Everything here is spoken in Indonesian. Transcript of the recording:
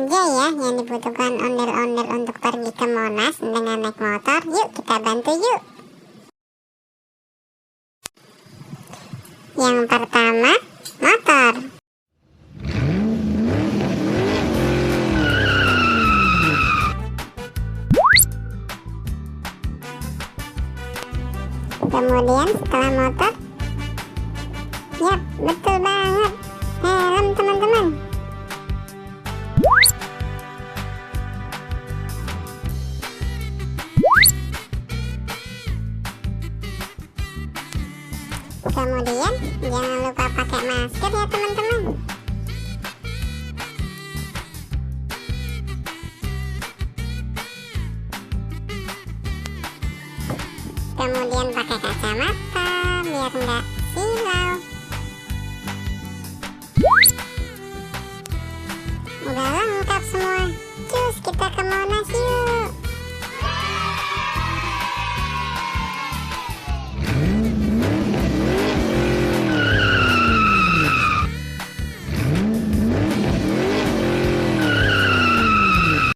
aja ya yang dibutuhkan ondel-ondel untuk pergi ke Monas dengan naik motor. Yuk kita bantu yuk. Yang pertama, motor. Kemudian setelah motor, yap, betul banget, helm teman-teman. Kemudian jangan lupa pakai masker ya teman-teman. Kemudian pakai kacamata biar nggak silau. Udah lengkap semua. Cus, kita ke Monas yuk.